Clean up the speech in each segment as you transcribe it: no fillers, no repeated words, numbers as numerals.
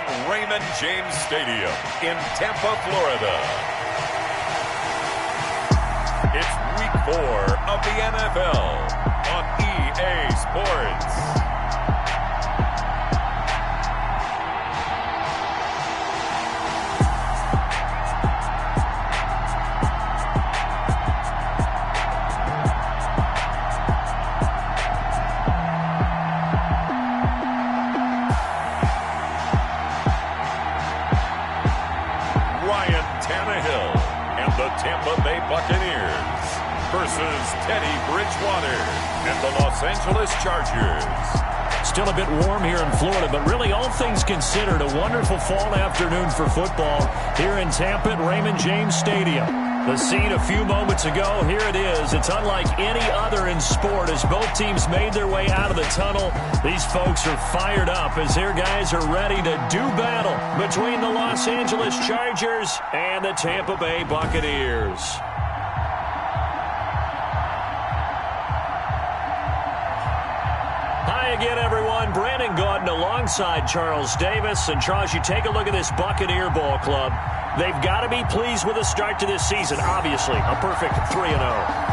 at Raymond James Stadium in Tampa, Florida. It's Week 4 of the NFL on EA Sports. Tampa Bay Buccaneers versus Teddy Bridgewater and the Los Angeles Chargers. Still a bit warm here in Florida, but really all things considered, a wonderful fall afternoon for football here in Tampa at Raymond James Stadium. The scene a few moments ago, here it is. It's unlike any other in sport as both teams made their way out of the tunnel. These folks are fired up as their guys are ready to do battle between the Los Angeles Chargers and the Tampa Bay Buccaneers. Hi again, everyone. Brandon Gaudin alongside Charles Davis. And Charles, you take a look at this Buccaneer ball club. They've got to be pleased with the start to this season. Obviously, a perfect 3-0.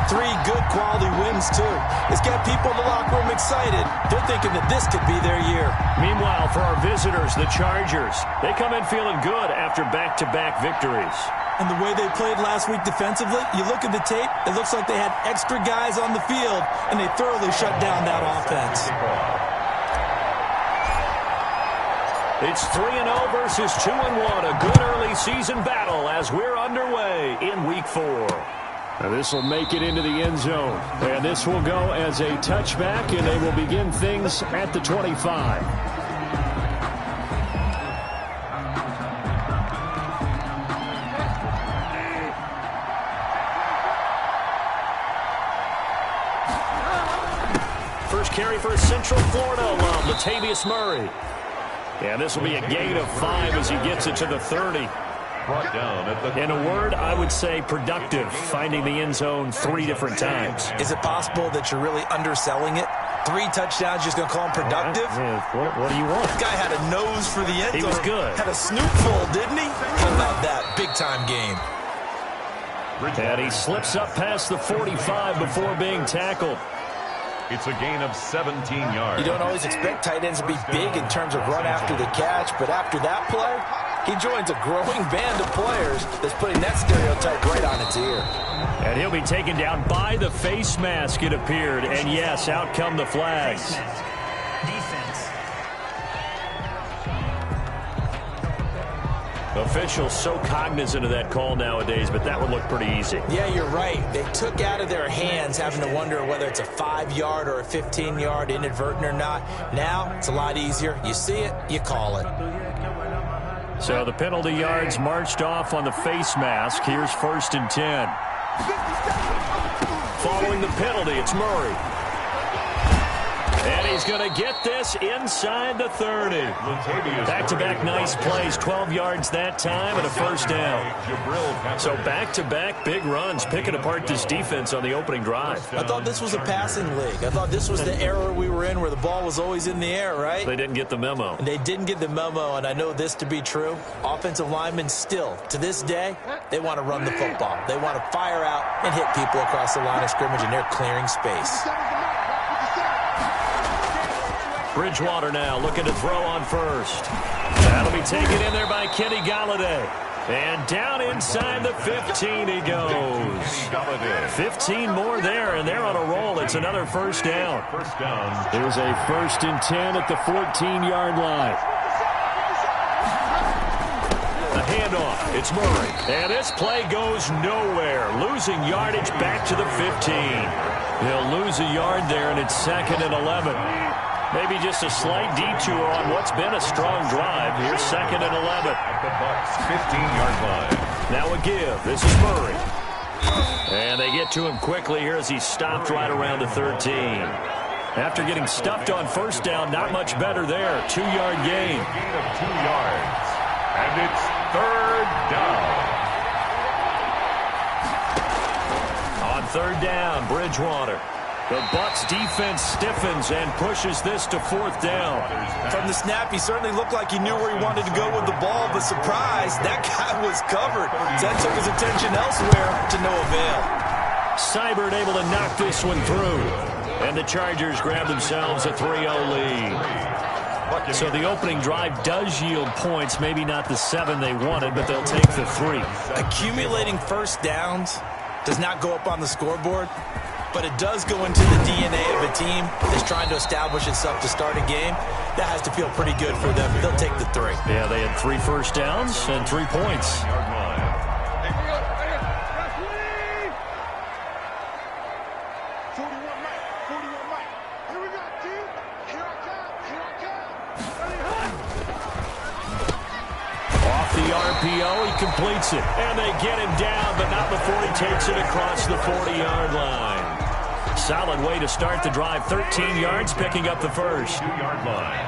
3 good quality wins, too. It's got people in the locker room excited. They're thinking that this could be their year. Meanwhile, for our visitors, the Chargers, they come in feeling good after back-to-back victories. And the way they played last week defensively, you look at the tape, it looks like they had extra guys on the field, and they thoroughly shut down that offense. It's 3-0 versus 2-1. A good early season battle as we're underway in Week 4. Now this will make it into the end zone. And this will go as a touchback, and they will begin things at the 25. First carry for Central Florida alum, Latavius Murray. And this will be a gain of 5 as he gets it to the 30. Brought down at the... In a word, I would say productive, finding the end zone 3 different times. Is it possible that you're really underselling it? 3 touchdowns, just going to call him productive? What do you want? This guy had a nose for the end zone. He was good. Had a snootful, didn't he? How about that? Big-time game. And he slips up past the 45 before being tackled. It's a gain of 17 yards. You don't always expect tight ends to be big in terms of run after the catch, but after that play, he joins a growing band of players that's putting that stereotype right on its ear. And he'll be taken down by the face mask, it appeared. And yes, out come the flags. Defense. Officials so cognizant of that call nowadays, but that would look pretty easy. Yeah, you're right. They took out of their hands having to wonder whether it's a 5-yard or a 15-yard inadvertent or not. Now, it's a lot easier. You see it, you call it. So the penalty yards marched off on the face mask. Here's 1st and 10. Following the penalty, it's Murray. And he's going to get this inside the 30. Back-to-back nice plays, 12 yards that time and a first down. So back-to-back big runs, picking apart this defense on the opening drive. I thought this was a passing league. I thought this was the era we were in where the ball was always in the air, right? They didn't get the memo. And they didn't get the memo, and I know this to be true. Offensive linemen still, to this day, they want to run the football. They want to fire out and hit people across the line of scrimmage, and they're clearing space. Bridgewater now looking to throw on first. That'll be taken in there by Kenny Golladay. And down inside the 15 he goes. 15 more there, and they're on a roll. It's another first down. There's a 1st and 10 at the 14-yard line. A handoff. It's Murray. And this play goes nowhere. Losing yardage back to the 15. They'll lose a yard there, and it's 2nd and 11. Maybe just a slight detour on what's been a strong drive. Here's 2nd and 11. At the Bucs' 15-yard line. Now a give. This is Murray. And they get to him quickly here as he's stopped right around the 13. After getting stuffed on first down, not much better there. 2-yard gain. Gain of 2 yards. And it's 3rd down. On 3rd down, Bridgewater. The Bucs defense stiffens and pushes this to 4th down. From the snap, he certainly looked like he knew where he wanted to go with the ball, but surprise, that guy was covered. That took his attention elsewhere to no avail. Seibert able to knock this one through. And the Chargers grab themselves a 3-0 lead. So the opening drive does yield points, maybe not the 7 they wanted, but they'll take the 3. Accumulating first downs does not go up on the scoreboard, but it does go into the DNA of a team that's trying to establish itself to start a game. That has to feel pretty good for them. They'll take the 3. Yeah, they had 3 first downs and 3 points. He completes it, and they get him down, but not before he takes it across the 40-yard line. Solid way to start the drive. 13 yards, picking up the first. 2-yard line.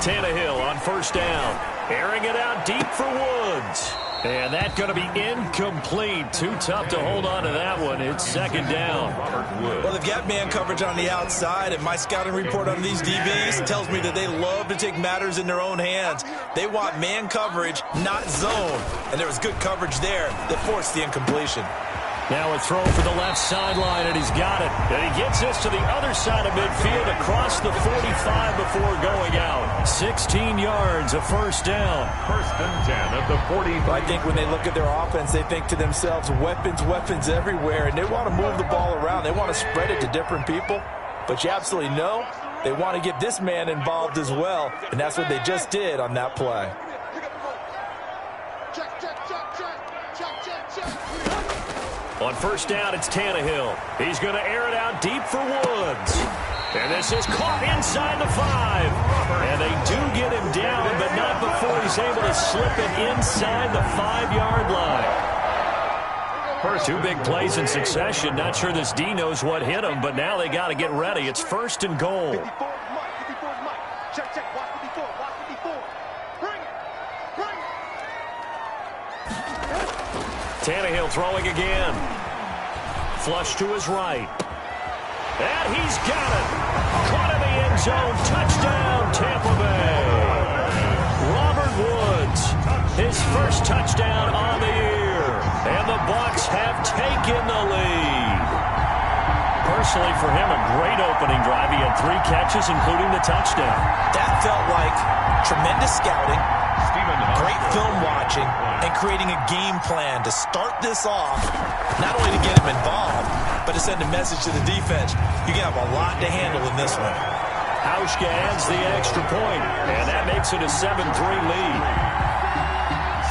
Tannehill on first down, airing it out deep for Woods. And that's going to be incomplete. Too tough to hold on to that one. It's 2nd down. Well, they've got man coverage on the outside, and my scouting report on these DBs tells me that they love to take matters in their own hands. They want man coverage, not zone. And there was good coverage there that forced the incompletion. Now a throw for the left sideline, and he's got it. And he gets this to the other side of midfield across the 45 before going out. 16 yards, a first down. 1st and 10 at the 45. I think when they look at their offense, they think to themselves, weapons, weapons everywhere, and they want to move the ball around. They want to spread it to different people. But you absolutely know they want to get this man involved as well, and that's what they just did on that play. On first down, it's Tannehill. He's going to air it out deep for Woods. And this is caught inside the 5. And they do get him down, but not before he's able to slip it inside the 5-yard line. 2 big plays in succession. Not sure this D knows what hit him, but now they got to get ready. It's 1st and goal. Tannehill throwing again. Flush to his right. And he's got it. Caught in the end zone. Touchdown, Tampa Bay. Robert Woods, his first touchdown on the year. And the Bucs have taken the lead. Personally, for him, a great opening drive. He had 3 catches, including the touchdown. That felt like tremendous scouting, great film watching, and creating a game plan to start this off, not only to get him involved, but to send a message to the defense. You can have a lot to handle in this one. Hauschka adds the extra point, and that makes it a 7-3 lead.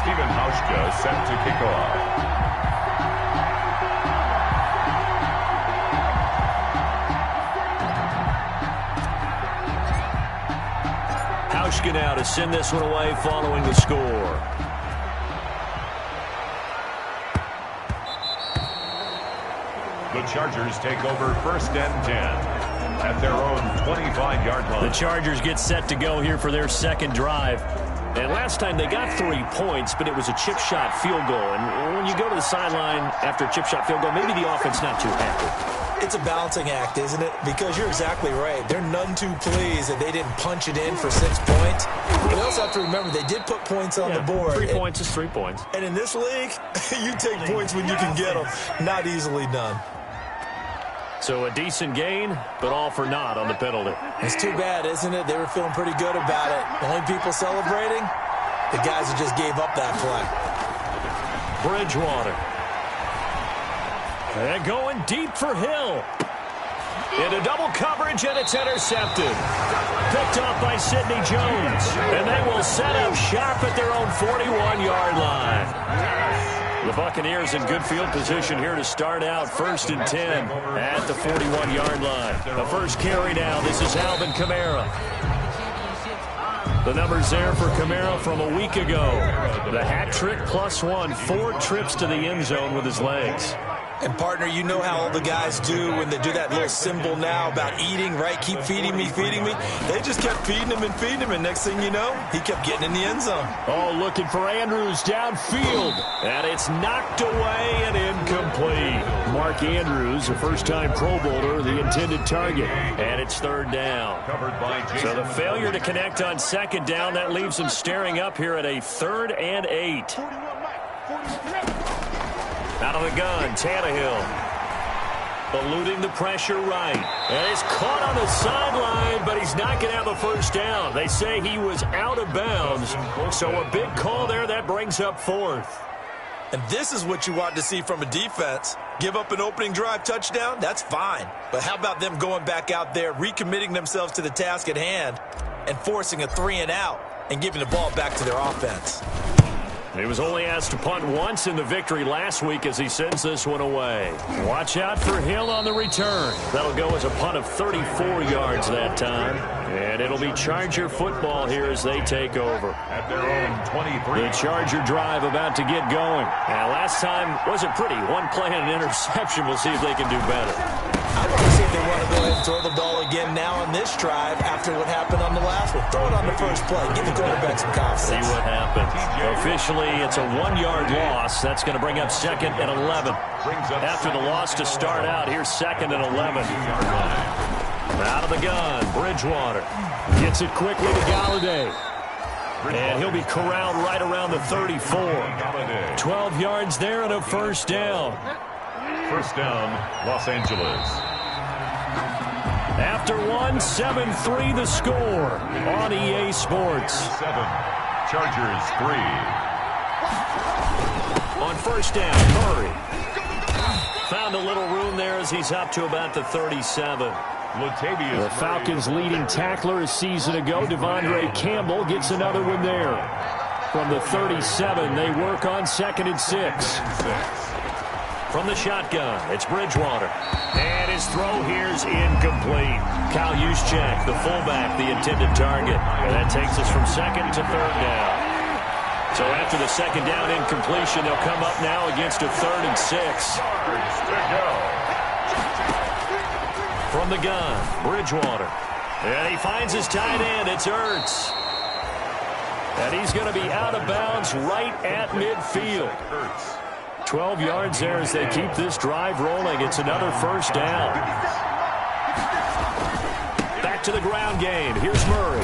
Stephen Hauschka set to kick off. Hauschka now to send this one away following the score. The Chargers take over 1st and 10 at their own 25-yard line. The Chargers get set to go here for their 2nd drive. And last time they got 3 points, but it was a chip shot field goal. And when you go to the sideline after a chip shot field goal, maybe the offense not too happy. It's a balancing act, isn't it? Because you're exactly right. They're none too pleased that they didn't punch it in for 6 points. But they also have to remember they did put points on the board. 3 points is 3 points. And in this league, you take points when you can get them. Not easily done. So a decent gain, but all for naught on the penalty. It's too bad, isn't it? They were feeling pretty good about it. The only people celebrating, the guys who just gave up that play. Bridgewater. And going deep for Hill. Into double coverage, and it's intercepted. Picked off by Sidney Jones. And they will set up shop at their own 41-yard line. The Buccaneers in good field position here to start out 1st and 10 at the 41-yard line. The first carry now. This is Alvin Kamara. The numbers there for Kamara from a week ago. The hat trick +1, 4 trips to the end zone with his legs. And, partner, you know how all the guys do when they do that little symbol now about eating, right? Keep feeding me, feeding me. They just kept feeding him and feeding him, and next thing you know, he kept getting in the end zone. Oh, looking for Andrews downfield. And it's knocked away and incomplete. Mark Andrews, a first-time Pro Bowler, the intended target. And it's third down. So the failure to connect on second down, that leaves him staring up here at a 3rd and 8. Out of the gun, Tannehill. Eluding the pressure right. And he's caught on the sideline, but he's not going to have a first down. They say he was out of bounds. So a big call there. That brings up 4th. And this is what you want to see from a defense. Give up an opening drive touchdown, that's fine. But how about them going back out there, recommitting themselves to the task at hand, and forcing a 3-and-out and giving the ball back to their offense? He was only asked to punt once in the victory last week as he sends this one away. Watch out for Hill on the return. That'll go as a punt of 34 yards that time. And it'll be Charger football here as they take over. At their own 23. The Charger drive about to get going. And last time wasn't pretty. One play and an interception. We'll see if they can do better. I want to see if they want to go ahead and throw the ball again now on this drive after what happened on the last one. Throw it on the first play. Give the quarterback some confidence. See what happens. Officially, it's a 1-yard loss. That's going to bring up 2nd and 11. After the loss to start out, here's 2nd and 11. Out of the gun, Bridgewater. Gets it quickly to Galladay. And he'll be corralled right around the 34. 12 yards there and a first down. First down, Los Angeles. After 7-3 the score on EA Sports. 7, Chargers 3. On first down, Murray. Found a little room there as he's up to about the 37. The Falcons' leading tackler a season ago, Devondre Campbell, gets another one there. From the 37, they work on 2nd and 6. From the shotgun, it's Bridgewater. And his throw here's incomplete. Kyle Juszczyk, the fullback, the intended target. And that takes us from 2nd to 3rd down. So after the 2nd down incompletion, they'll come up now against a 3rd and 6. From the gun, Bridgewater. And he finds his tight end. It's Ertz. And he's going to be out of bounds right at midfield. 12 yards there as they keep this drive rolling. It's another first down. Back to the ground game. Here's Murray.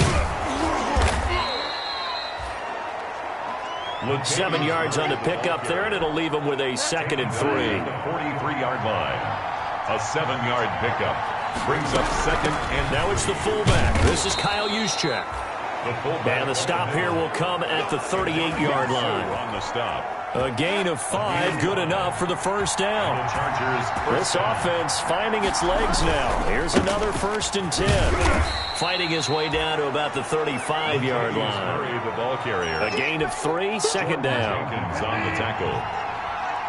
7 yards on the pickup there, and it'll leave him with a 2nd and 3. 43-yard line. A 7-yard pickup. Brings up 2nd and... Now it's the fullback. This is Kyle Juszczyk. And the stop here will come at the 38-yard line. On the stop. A gain of 5, good enough for the first down. This offense finding its legs now. Here's another 1st and 10. Fighting his way down to about the 35-yard line. The ball carrier. A gain of 3, 2nd down. Jenkins on the tackle.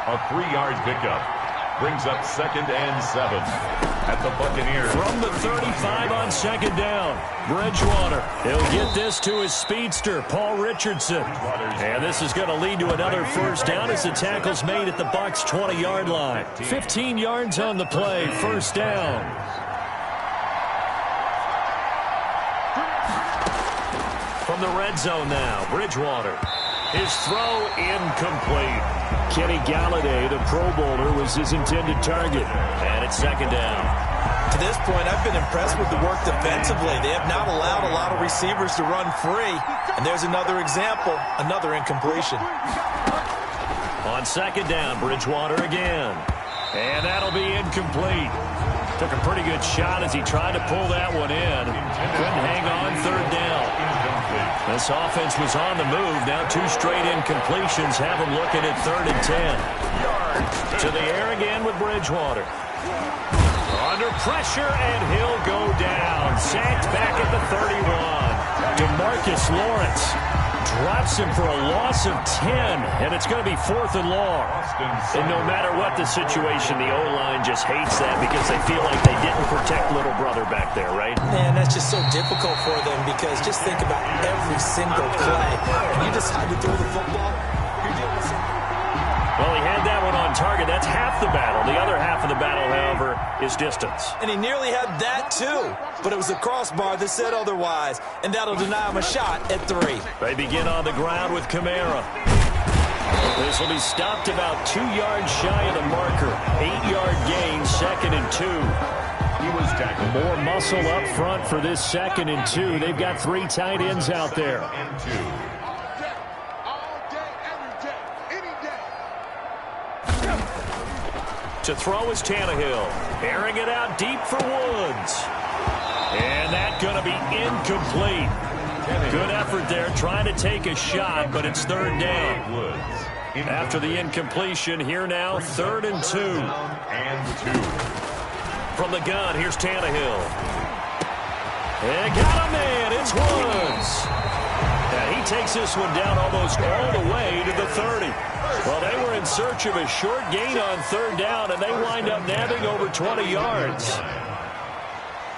A 3-yard pickup. Brings up 2nd and 7 at the Buccaneers. From the 35 on 2nd down, Bridgewater. He'll get this to his speedster, Paul Richardson. And this is going to lead to another first down as the tackle's made at the Bucs' 20-yard line. 15 yards on the play, first down. From the red zone now, Bridgewater. His throw incomplete. Kenny Galladay, the Pro Bowler, was his intended target. And it's 2nd down. To this point, I've been impressed with the work defensively. They have not allowed a lot of receivers to run free. And there's another example, another incompletion. On 2nd down, Bridgewater again. And that'll be incomplete. Took a pretty good shot as he tried to pull that one in. Couldn't hang on, 3rd down. This offense was on the move. Now 2 straight incompletions have them looking at 3rd and 10. To the air again with Bridgewater. Under pressure, and he'll go down. Sacked back at the 31. DeMarcus Lawrence drops him for a loss of 10, and it's going to be 4th and long. And no matter what the situation, the O-line just hates that because they feel like they didn't protect little brother back there, right? Man, that's just so difficult for them because just think about every single play. When you decide to throw the football, you're doing something. Well, he had that one on target. That's half the battle. The other half of the battle, however, is distance. And he nearly had that, too. But it was the crossbar that said otherwise, and that'll deny him a shot at 3. They begin on the ground with Kamara. This will be stopped about 2 yards shy of the marker. 8-yard gain, 2nd and 2. He was tackled. More muscle up front for this 2nd and 2. They've got 3 tight ends out there. To throw is Tannehill. Airing it out deep for Woods. And that's going to be incomplete. Good effort there, trying to take a shot, but it's 3rd down. After the incompletion, here now, 3rd and 2. From the gun, here's Tannehill. And got a man, it's Woods. And he takes this one down almost all the way to the 30. Well, they were in search of a short gain on 3rd down, and they wind up nabbing over 20 yards.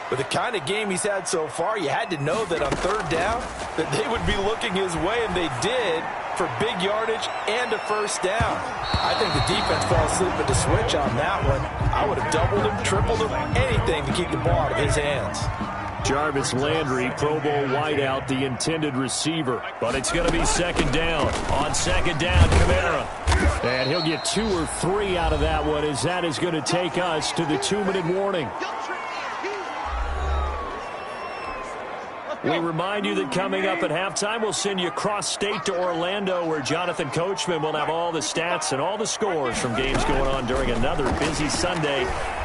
With the kind of game he's had so far, you had to know that on 3rd down that they would be looking his way, and they did, for big yardage and a 1st down. I think the defense fell asleep at the switch on that one. I would have doubled him, tripled him, anything to keep the ball out of his hands. Jarvis Landry, Pro Bowl wideout, the intended receiver. But it's going to be 2nd down. On 2nd down, Kamara. And he'll get 2 or 3 out of that one, as that is going to take us to the 2-minute warning. We remind you that coming up at halftime, we'll send you cross-state to Orlando, where Jonathan Coachman will have all the stats and all the scores from games going on during another busy Sunday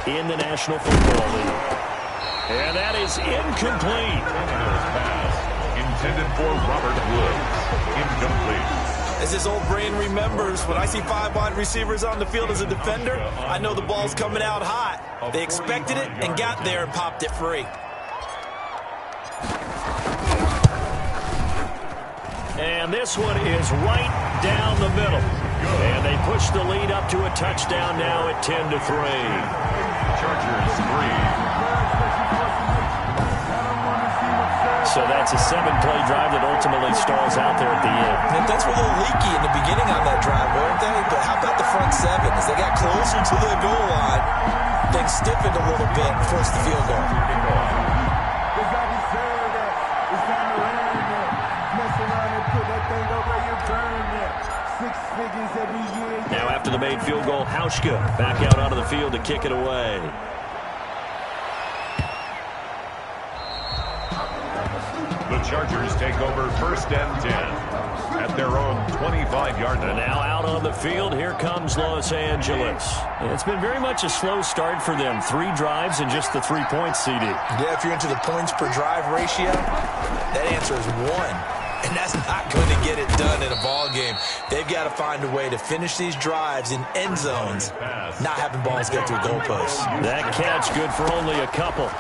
in the National Football League. And that is incomplete. Intended for Robert Woods. Incomplete. As his old brain remembers, when I see 5 wide receivers on the field as a defender, I know the ball's coming out hot. They expected it and got there and popped it free. And this one is right down the middle. And they push the lead up to a touchdown now at 10-3. Chargers 3. So that's a 7-play drive that ultimately stalls out there at the end. And that's a little leaky in the beginning on that drive, weren't they? But how about the front 7? As they got closer to the goal line, things stiffened a little bit and forced the field goal. Now after the made field goal, Hauschka back out onto the field to kick it away. The Chargers take over 1st and 10 at their own 25-yard line. And now out on the field, here comes Los Angeles. It's been very much a slow start for them. 3 drives and just the 3 points, CD. Yeah, if you're into the points per drive ratio, that answer is 1. And that's not going to get it done in a ball game. They've got to find a way to finish these drives in end zones, not having balls get through goalposts. That catch good for only a couple.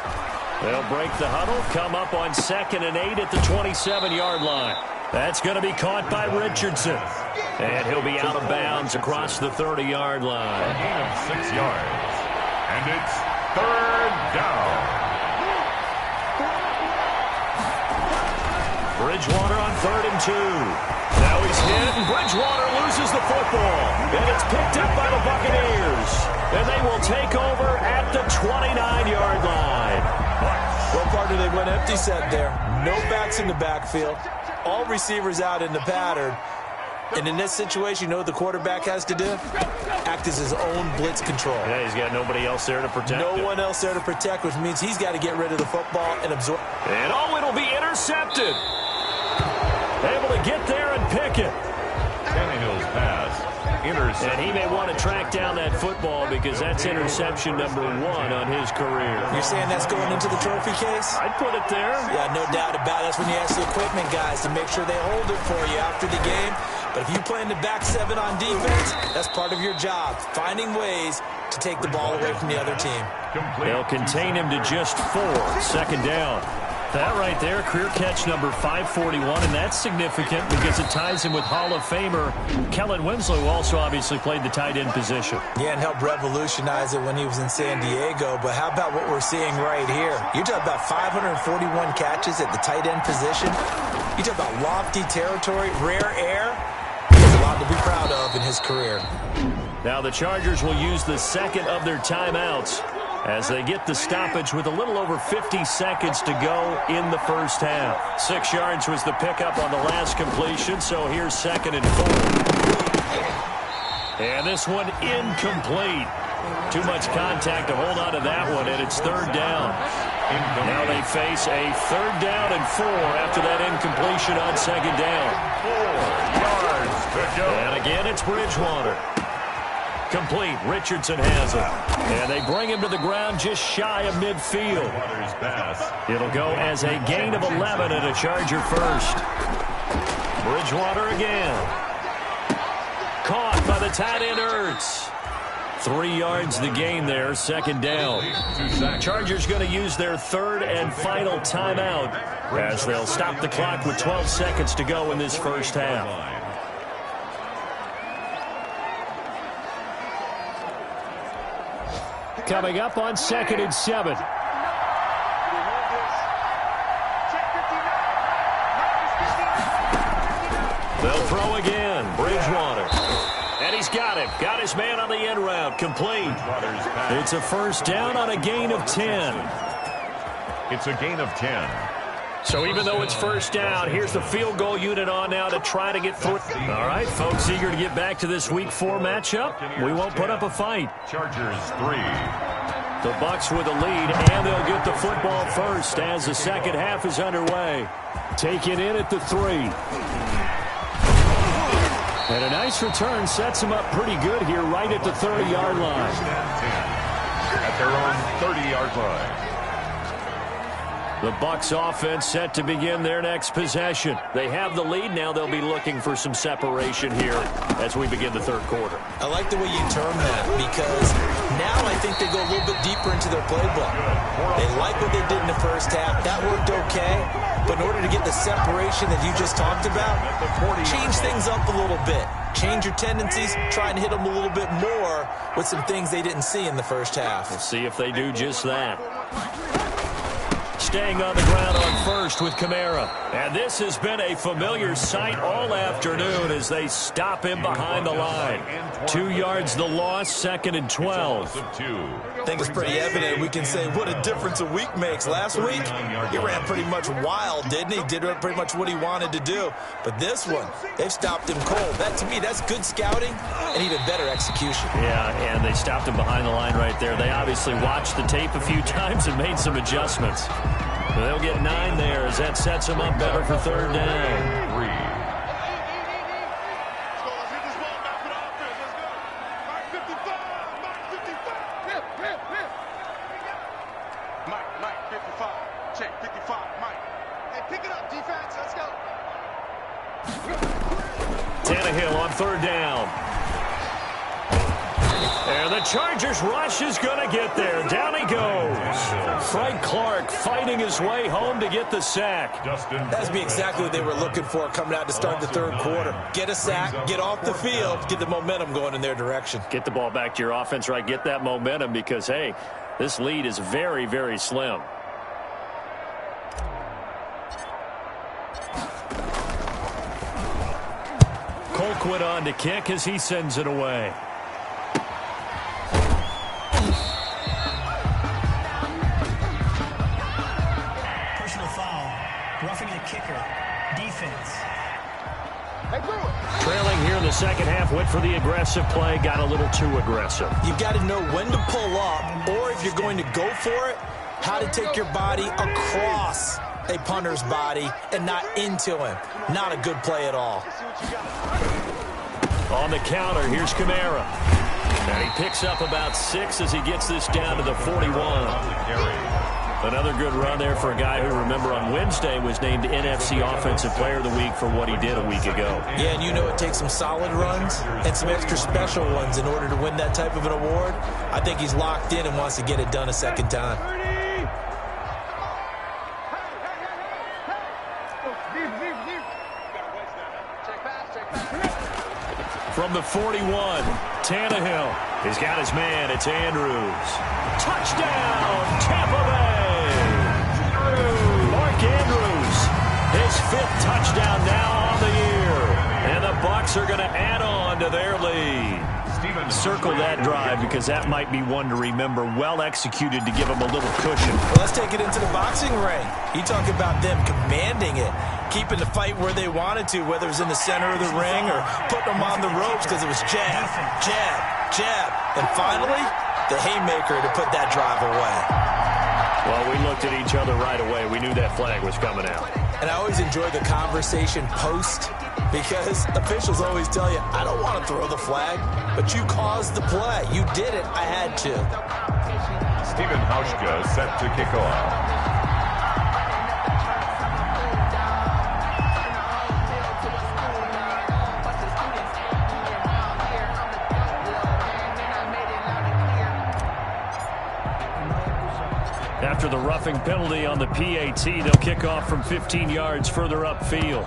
They'll break the huddle, come up on 2nd and 8 at the 27-yard line. That's going to be caught by Richardson. And he'll be out of bounds across the 30-yard line. A gain of 6 yards. And it's 3rd down. Bridgewater on 3rd and 2. Now he's hit, and Bridgewater loses the football. And it's picked up by the Buccaneers. And they will take over at the 29-yard line. Well, partner, they went empty set there. No backs in the backfield. All receivers out in the pattern. And in this situation, you know what the quarterback has to do? Act as his own blitz control. Yeah, he's got nobody else there to protect No him. one else there to protect, which means he's got to get rid of the football and absorb. And it'll be intercepted. Able to get there and pick it. Tannehill's pass. Intercepted. And he may want to track down that football because that's interception number 1 on his career. You're saying that's going into the trophy case? I'd put it there. Yeah, no doubt about it. That's when you ask the equipment guys to make sure they hold it for you after the game. But if you play in the back 7 on defense, that's part of your job, finding ways to take the ball away from the other team. They'll contain him to just 4. 2nd down. That right there, career catch number 541, and that's significant because it ties him with Hall of Famer Kellen Winslow, who also obviously played the tight end position. Yeah, and helped revolutionize it when he was in San Diego. But how about what we're seeing right here? You're talking about 541 catches at the tight end position. You talk about lofty territory, rare air. He has a lot to be proud of in his career. Now the Chargers will use the second of their timeouts as they get the stoppage with a little over 50 seconds to go in the first half. 6 yards was the pickup on the last completion, so here's 2nd and 4. And this one incomplete. Too much contact to hold on to that one, and it's 3rd down. Now they face a 3rd down and 4 after that incompletion on 2nd down. 4 yards to go. And again, it's Bridgewater. Complete. Richardson has it. And they bring him to the ground just shy of midfield. It'll go as a gain of 11 and a Charger first. Bridgewater again. Caught by the tight end Ertz. 3 yards the gain there, 2nd down. Chargers going to use their 3rd and final timeout as they'll stop the clock with 12 seconds to go in this first half. Coming up on 2nd and 7. They'll throw again. Bridgewater. And he's got him. Got his man on the end route. Complete. It's a 1st down on a gain of 10. It's a gain of 10. So even though it's 1st down, here's the field goal unit on now to try to get through. All right, folks, eager to get back to this Week 4 matchup. We won't put up a fight. Chargers 3. The Bucs with a lead, and they'll get the football first as the second half is underway. Taken in at the 3. And a nice return sets them up pretty good here right at the 30-yard line. At their own 30-yard line. The Bucs offense set to begin their next possession. They have the lead. Now they'll be looking for some separation here as we begin the 3rd quarter. I like the way you term that because now I think they go a little bit deeper into their playbook. They like what they did in the first half. That worked okay. But in order to get the separation that you just talked about, change things up a little bit. Change your tendencies. Try and hit them a little bit more with some things they didn't see in the first half. We'll see if they do just that. Staying on the ground on 1st with Kamara. And this has been a familiar sight all afternoon as they stop him behind the line. 2 yards the loss, 2nd and 12. I think it's pretty evident. We can say what a difference a week makes. Last week, he ran pretty much wild, didn't he? Did pretty much what he wanted to do. But this one, they've stopped him cold. That, to me, that's good scouting and even better execution. Yeah, and they stopped him behind the line right there. They obviously watched the tape a few times and made some adjustments. They'll get 9 there as that sets them up better for 3rd down. 3. Mike, 55. Check, 55, Mike. Hey, pick it up, defense. Let's go. Tannehill on 3rd down. And the Chargers rush is going to get there. Down he goes. Frank Clark fighting his way home to get the sack. That'd be exactly what they were looking for coming out to start the 3rd quarter. Get a sack, get off the field, get the momentum going in their direction. Get the ball back to your offense, right? Get that momentum because, hey, this lead is very, very slim. Colquitt on to kick as he sends it away. Roughing the kicker. Defense. Trailing here in the second half, went for the aggressive play, got a little too aggressive. You've got to know when to pull up, or if you're going to go for it, how to take your body across a punter's body and not into him. Not a good play at all. On the counter, here's Kamara. And he picks up about 6 as he gets this down to the 41. Another good run there for a guy who, remember, on Wednesday was named NFC Offensive Player of the Week for what he did a week ago. Yeah, and you know it takes some solid runs and some extra special ones in order to win that type of an award. I think he's locked in and wants to get it done a second time. From the 41, Tannehill. He's got his man. It's Andrews. Touchdown, Tampa Bay. Mark Andrews, his 5th touchdown now on the year. And the Bucs Saints are going to add on to their lead. Circle that drive because that might be one to remember. Well executed to give them a little cushion. Well, let's take it into the boxing ring. You talk about them commanding it, keeping the fight where they wanted to, whether it was in the center of the ring or putting them on the ropes because it was jab, jab, jab. And finally, the haymaker to put that drive away. Well, we looked at each other right away. We knew that flag was coming out. And I always enjoy the conversation post because officials always tell you, I don't want to throw the flag, but you caused the play. You did it. I had to. Stephen Hauschka set to kick off. After the roughing penalty on the PAT, they'll kick off from 15 yards further upfield.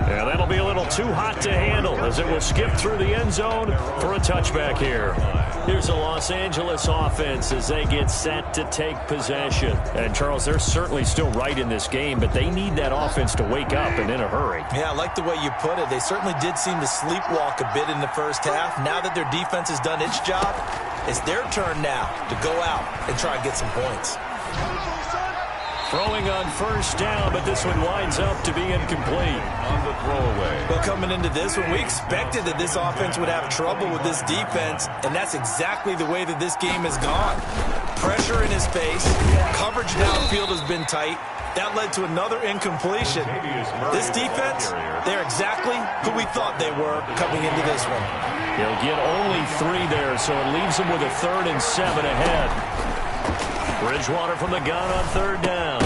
Yeah, that'll be a little too hot to handle as it will skip through the end zone for a touchback here. Here's the Los Angeles offense as they get set to take possession. And, Charles, they're certainly still right in this game, but they need that offense to wake up and in a hurry. Yeah, I like the way you put it. They certainly did seem to sleepwalk a bit in the first half. Now that their defense has done its job, it's their turn now to go out and try and get some points. Throwing on first down, but this one winds up to be incomplete. On the throwaway. Well, coming into this one, we expected that this offense would have trouble with this defense, and that's exactly the way that this game has gone. Pressure in his face. Coverage downfield has been tight. That led to another incompletion. This defense, they're exactly who we thought they were coming into this one. He'll get only 3 there, so it leaves him with a 3rd and 7 ahead. Bridgewater from the gun on 3rd down.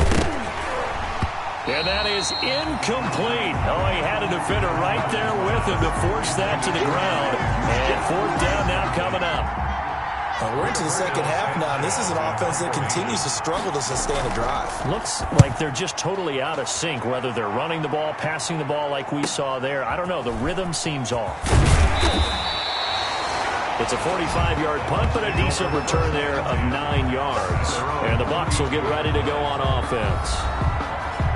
And that is incomplete. Oh, he had a defender right there with him to force that to the ground. And 4th down now coming up. Well, we're into the second half now, and this is an offense that continues to struggle to sustain a drive. Looks like they're just totally out of sync, whether they're running the ball, passing the ball like we saw there. I don't know. The rhythm seems off. It's a 45-yard punt, but a decent return there of 9 yards. And the Bucs will get ready to go on offense.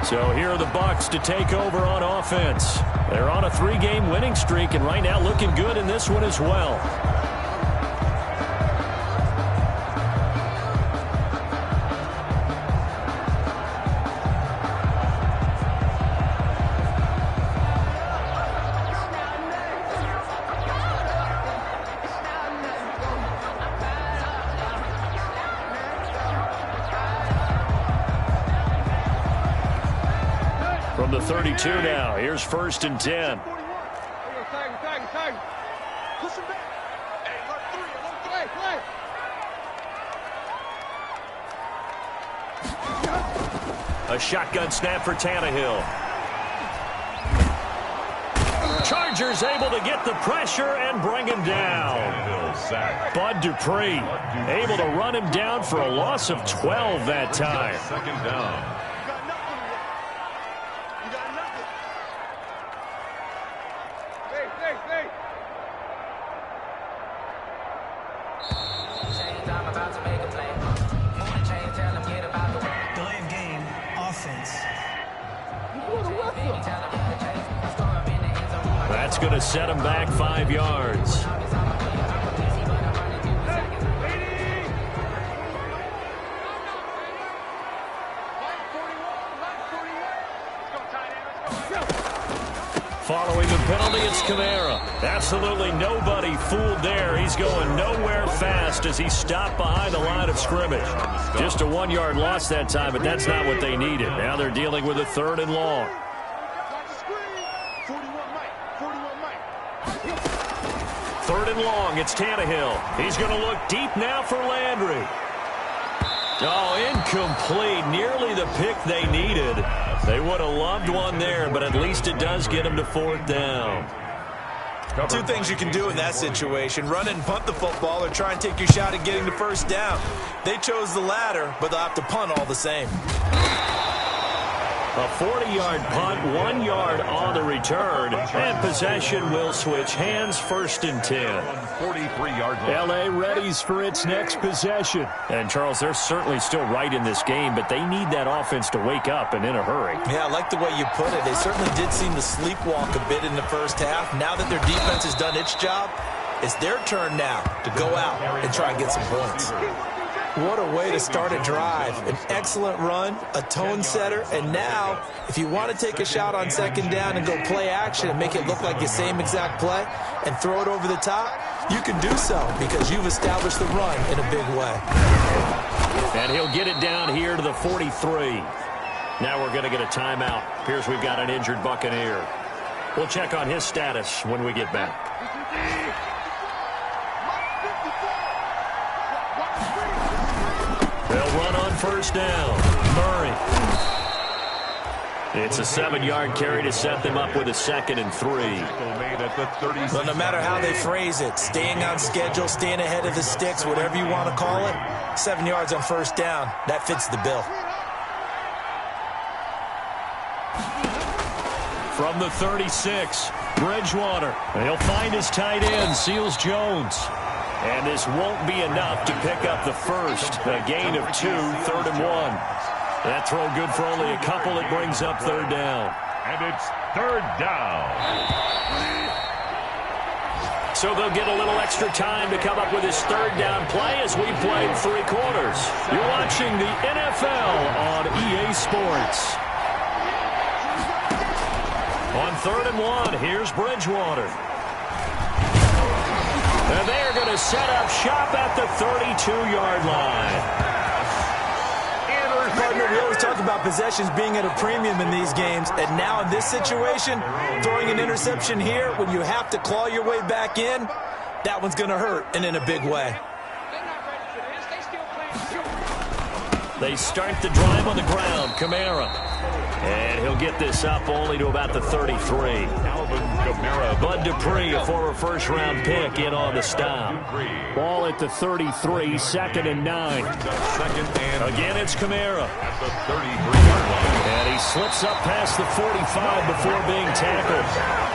So here are the Bucs to take over on offense. They're on a 3-game winning streak, and right now looking good in this one as well. From the 32 now, here's 1st and 10. A shotgun snap for Tannehill. Chargers able to get the pressure and bring him down. Bud Dupree able to run him down for a loss of 12 that time. 2nd down. Delay of game, offense. That's going to set him back 5 yards. Following the penalty, it's Kamara. Absolutely nobody fooled there. He's going nowhere fast as he stopped behind the line of scrimmage. Just a 1-yard loss that time, but that's not what they needed. Now they're dealing with a 3rd and long. 3rd and long, it's Tannehill. He's going to look deep now for Landry. Oh, incomplete. Nearly the pick they needed. They would have loved one there, but at least it does get them to 4th down. 2 things you can do in that situation: run and punt the football, or try and take your shot at getting the 1st down. They chose the latter, but they'll have to punt all the same. A 40-yard punt, 1 yard on the return, and possession will switch hands, 1st and 10. 43-yard line. L.A. readies for its next possession. And, Charles, they're certainly still right in this game, but they need that offense to wake up and in a hurry. Yeah, I like the way you put it. They certainly did seem to sleepwalk a bit in the first half. Now that their defense has done its job, it's their turn now to go out and try and get some points. What a way to start a drive. An excellent run, a tone setter, and now, if you want to take a shot on 2nd down and go play action and make it look like the same exact play and throw it over the top, you can do so because you've established the run in a big way. And he'll get it down here to the 43. Now we're going to get a timeout. Appears we've got an injured Buccaneer. We'll check on his status when we get back. They'll run on 1st down. Murray. It's a 7-yard carry to set them up with a 2nd and 3. Well, no matter how they phrase it, staying on schedule, staying ahead of the sticks, whatever you want to call it, 7 yards on 1st down, that fits the bill. From the 36, Bridgewater. He'll find his tight end, Seals Jones. And this won't be enough to pick up the first. A gain of 2, 3rd and 1. That throw good for only a couple. It brings up 3rd down. And it's 3rd down. So they'll get a little extra time to come up with his 3rd down play as we played 3 quarters. You're watching the NFL on EA Sports. On 3rd and 1, here's Bridgewater. And they're going to set up shop at the 32-yard line. Partner, we always talk about possessions being at a premium in these games, and now in this situation, throwing an interception here when you have to claw your way back in, that one's going to hurt, and in a big way. They start the drive on the ground. Kamara. And he'll get this up only to about the 33. Bud Dupree, a former first-round pick, in on the stop. Ball at the 33, 2nd and 9. Again, it's Kamara. And he slips up past the 45 before being tackled.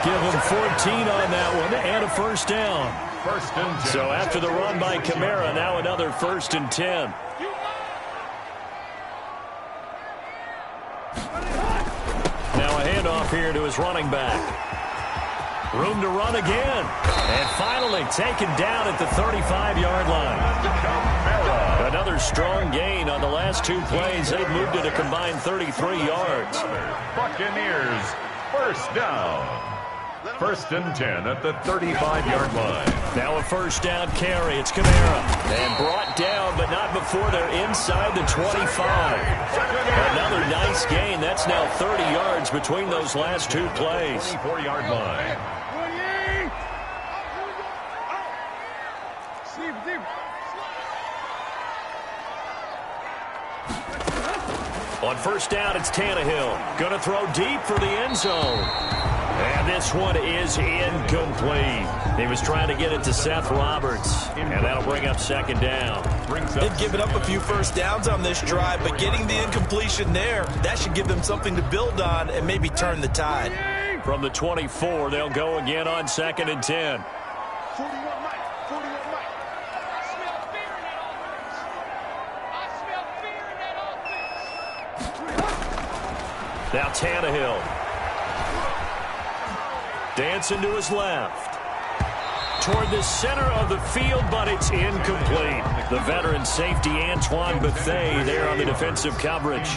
Give him 14 on that one and a 1st down. So after the run by Kamara, now another 1st and 10. Now a handoff here to his running back. Room to run again. And finally taken down at the 35-yard line. Another strong gain on the last 2 plays. They've moved it a combined 33 yards. Buccaneers, 1st down. 1st and 10 at the 35-yard line. Now a 1st down carry. It's Kamara. And brought down, but not before they're inside the 25. Another nice gain. That's now 30 yards between those last 2 plays. 24-yard line. On 1st down, it's Tannehill. Going to throw deep for the end zone. And this one is incomplete. He was trying to get it to Seth Roberts. And that'll bring up 2nd down. They've given up a few 1st downs on this drive, but getting the incompletion there, that should give them something to build on and maybe turn the tide. From the 24, they'll go again on 2nd and 10. 41 Mike. 41 Mike. I smell fear in that offense. I smell fear in that offense. Now Tannehill. Dancing to his left. Toward the center of the field, but it's incomplete. The veteran safety Antoine Bethea there on the defensive coverage.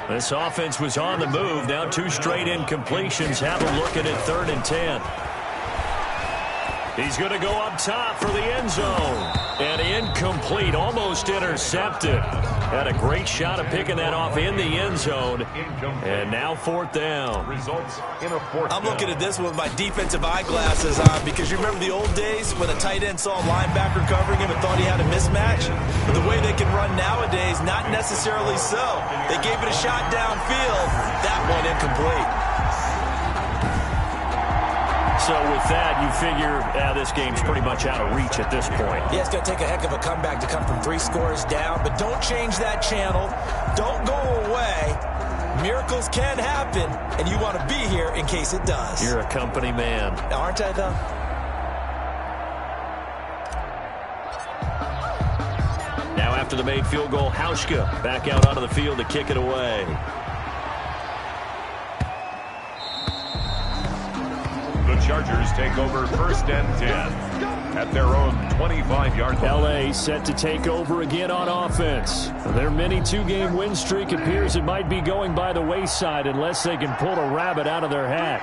This offense was on the move. Now 2 straight incompletions. Have a look at it, 3rd and 10. He's going to go up top for the end zone. And incomplete, almost intercepted. Had a great shot of picking that off in the end zone. And now 4th down. Results in a 4th I'm looking at this with my defensive eyeglasses on because you remember the old days when a tight end saw a linebacker covering him and thought he had a mismatch? The way they can run nowadays, not necessarily so. They gave it a shot downfield. That one incomplete. So with that, you figure this game's pretty much out of reach at this point. Yeah, it's going to take a heck of a comeback to come from 3 scores down, but don't change that channel. Don't go away. Miracles can happen, and you want to be here in case it does. You're a company man. Aren't I, though? Now after the made field goal, Hauschka back out onto the field to kick it away. The Chargers take over 1st and 10 at their own 25-yard line. LA set to take over again on offense. Their mini 2-game win streak appears it might be going by the wayside unless they can pull a rabbit out of their hat.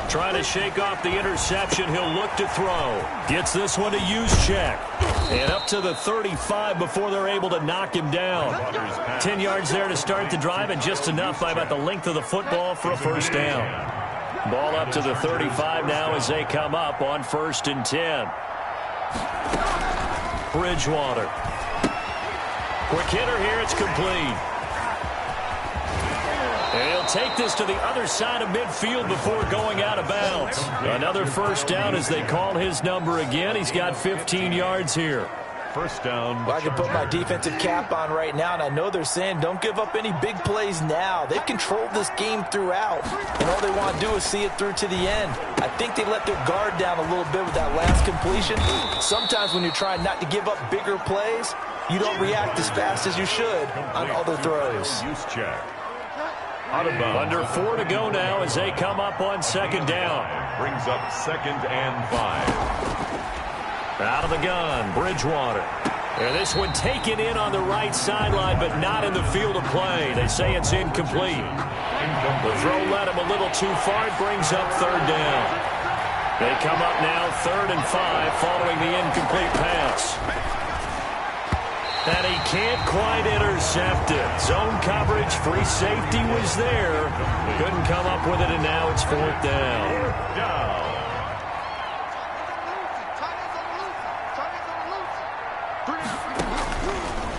Trying to shake off the interception, he'll look to throw. Gets this one to Juszczyk. And up to the 35 before they're able to knock him down. 10 yards there to start the drive, and just enough by about the length of the football for a first down. Ball up to the 35 now as they come up on 1st and 10. Bridgewater. Quick hitter here, it's complete. And he'll take this to the other side of midfield before going out of bounds. Another first down as they call his number again. He's got 15 yards here. First down. Well, I can put my defensive cap on right now, and I know they're saying don't give up any big plays now. They've controlled this game throughout, and all they want to do is see it through to the end. I think they let their guard down a little bit with that last completion. Sometimes when you're trying not to give up bigger plays, you don't react as fast as you should on other throws. Juszczyk. Out of bounds. Under 4 to go now as they come up on 2nd down. Brings up 2nd and 5. Out of the gun, Bridgewater. And this one taken in on the right sideline, but not in the field of play. They say it's incomplete. The throw led him a little too far. It brings up 3rd down. They come up now 3rd and 5 following the incomplete pass. And he can't quite intercept it. Zone coverage, free safety was there. Couldn't come up with it, and now it's 4th down.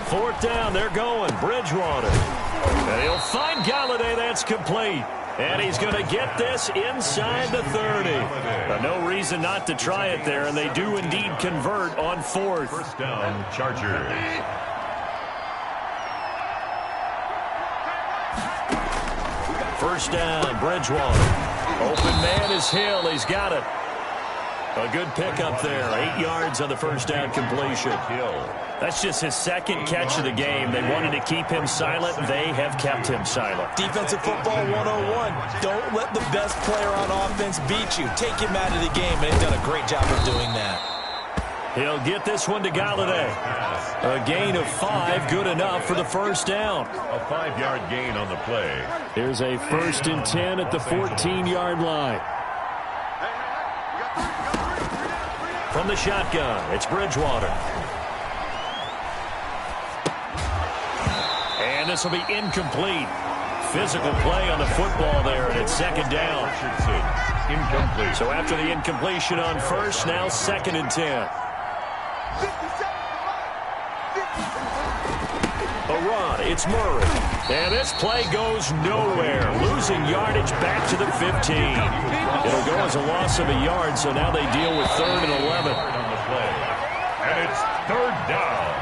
4th down, they're going. Bridgewater. And he'll find Galladay. That's complete. And he's going to get this inside the 30. No reason not to try it there, and they do indeed convert on 4th. First down, Chargers. First down, Bridgewater. Open man is Hill. He's got it. A good pickup there. 8 yards on the first down completion. Hill. That's just his 2nd catch of the game. They wanted to keep him silent. They have kept him silent. Defensive football 101. Don't let the best player on offense beat you. Take him out of the game, and they've done a great job of doing that. He'll get this one to Galladay. A gain of 5, good enough for the first down. A 5-yard gain on the play. Here's a 1st and 10 at the 14-yard line. From the shotgun, it's Bridgewater. And this will be incomplete. Physical play on the football there, and it's 2nd down. Incomplete. So after the incompletion on 1st, now 2nd and 10. A run, it's Murray. And this play goes nowhere. Losing yardage back to the 15. It'll go as a loss of a yard, so now they deal with 3rd and 11. On the play. And it's 3rd down.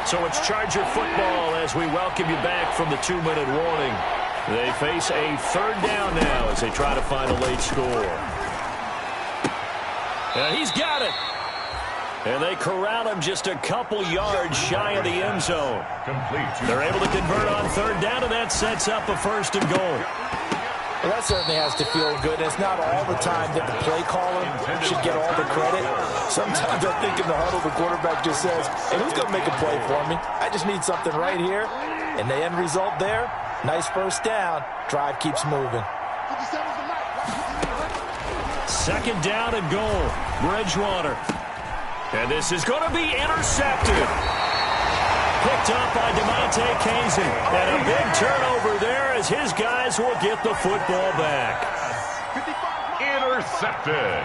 So it's Charger football as we welcome you back from the 2-minute warning. They face a 3rd down now as they try to find a late score. And he's got it. And they corral him just a couple yards shy of the end zone. Complete. They're able to convert on 3rd down, and that sets up a 1st and goal. Well, that certainly has to feel good. It's not all the time that the play caller should get all the credit. Sometimes I think in the huddle, the quarterback just says, hey, who's going to make a play for me? I just need something right here. And the end result there, nice first down. Drive keeps moving. 2nd down and goal. Bridgewater. And this is going to be intercepted. Picked up by DeMonte Casey. And a big turnover there as his guys will get the football back. Intercepted.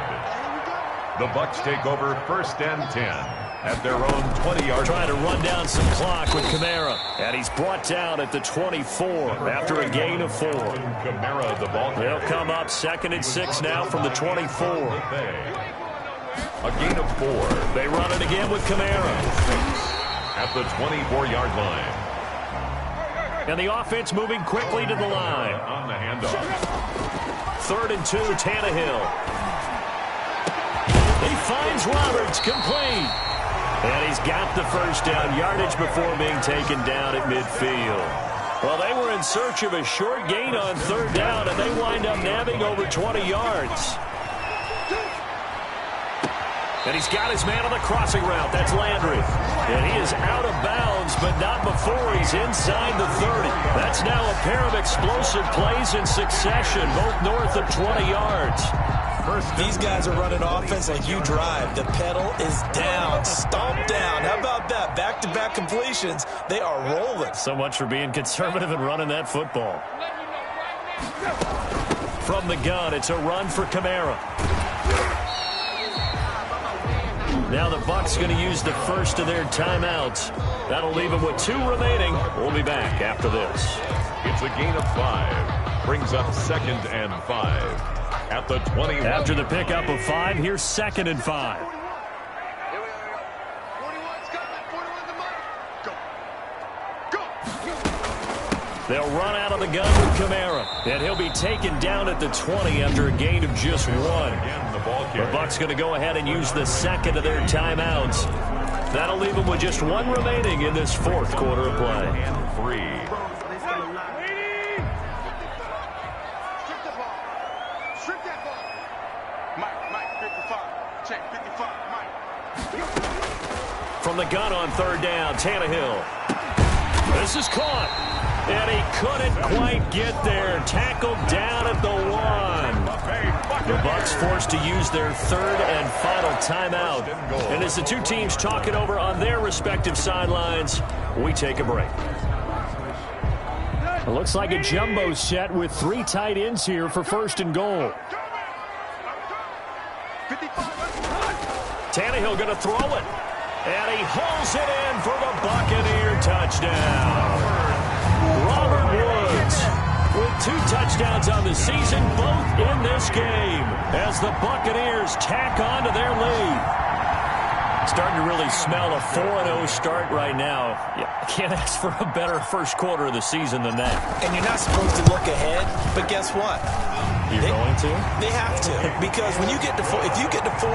The Bucs take over 1st and 10 at their own 20-yard. Trying to run down some clock with Kamara. And he's brought down at the 24 after a gain of 4. Kamara, the ball. They'll come up 2nd and 6 now from the 24. A gain of 4. They run it again with Kamara. at the 24-yard line. And the offense moving quickly to the line. On the handoff. 3rd and 2, Tannehill. He finds Roberts, complete. And he's got the first down, yardage before being taken down at midfield. Well, they were in search of a short gain on 3rd down, and they wind up nabbing over 20 yards. And he's got his man on the crossing route. That's Landry. And he is out of bounds, but not before he's inside the 30. That's now a pair of explosive plays in succession, both north of 20 yards. These guys are running offense like you drive. The pedal is down, stomped down. How about that? Back-to-back completions. They are rolling. So much for being conservative and running that football. From the gun, it's a run for Kamara. Now the Bucs going to use the first of their timeouts. That'll leave them with 2 remaining. We'll be back after this. It's a gain of 5. Brings up 2nd and 5. At the 21. After the pickup of 5, here's 2nd and 5. They'll run out of the gun with Kamara, and he'll be taken down at the 20 after a gain of just 1. The Bucs going to go ahead and use the second of their timeouts. That'll leave them with just 1 remaining in this 4th quarter of play. And 3. From the gun on 3rd down, Tannehill. This is caught. And he couldn't quite get there. Tackled down at the 1. The Bucs forced to use their 3rd and final timeout. And as the 2 teams talk it over on their respective sidelines, we take a break. It looks like a jumbo set with 3 tight ends here for 1st and goal. Tannehill going to throw it. And he hauls it in for the Buccaneer touchdown. Robert Woods with 2 touchdowns on the season, both in this game, as the Buccaneers tack on to their lead. Starting to really smell a 4-0 start right now. Yeah, can't ask for a better first quarter of the season than that. And you're not supposed to look ahead, but guess what? You're going to? They have to, because when you get to if you get to 4-0,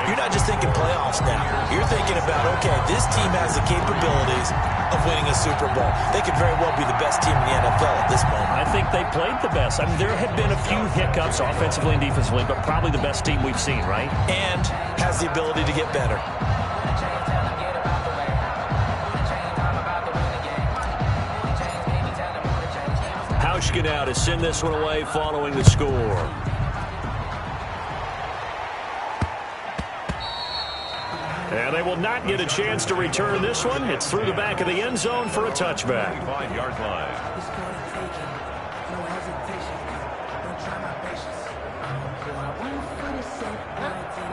you're not just thinking playoffs now. You're thinking about, okay, this team has the capabilities of winning a Super Bowl. They could very well be the best team in the NFL at this moment. I think they played the best. I mean, there have been a few hiccups offensively and defensively, but probably the best team we've seen, right? And has the ability to get better. Hauschka now to send this one away following the score. And they will not get a chance to return this one. It's through the back of the end zone for a touchback. 5-yard line.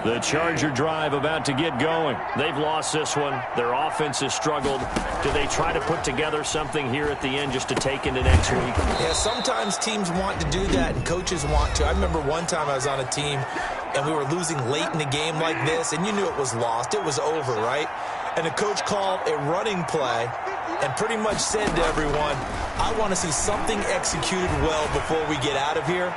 The Charger drive about to get going. They've lost this one. Their offense has struggled. Do they try to put together something here at the end just to take into next week? Yeah, sometimes teams want to do that and coaches want to. I remember one time I was on a team and we were losing late in the game like this, and you knew it was lost. It was over, right? And the coach called a running play and pretty much said to everyone, I want to see something executed well before we get out of here.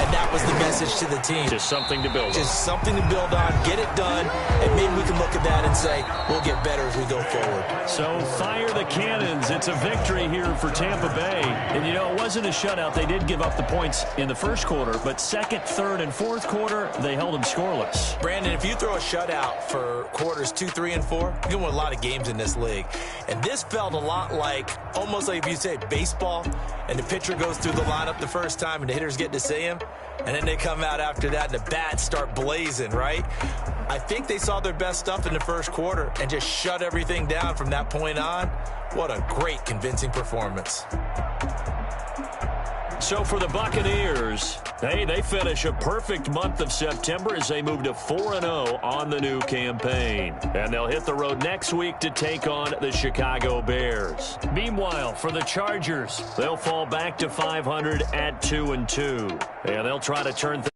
And that was the message to the team. Just something to build on. Just something to build on, get it done, and maybe we can look at that and say, we'll get better as we go forward. So fire the cannons. It's a victory here for Tampa Bay. And, you know, it wasn't a shutout. They did give up the points in the first quarter, but second, third, and fourth quarter, they held them scoreless. Brandon, if you throw a shutout for quarters 2, 3, and 4, you're going to win a lot of games in this league. And this felt a lot like, almost like if you say baseball, and the pitcher goes through the lineup the first time and the hitters get to see him, and then they come out after that and the bats start blazing, right? I think they saw their best stuff in the first quarter and just shut everything down from that point on. What a great, convincing performance. So for the Buccaneers, hey, they finish a perfect month of September as they move to 4-0 on the new campaign. And they'll hit the road next week to take on the Chicago Bears. Meanwhile, for the Chargers, they'll fall back to 500 at 2-2. And they'll try to turn things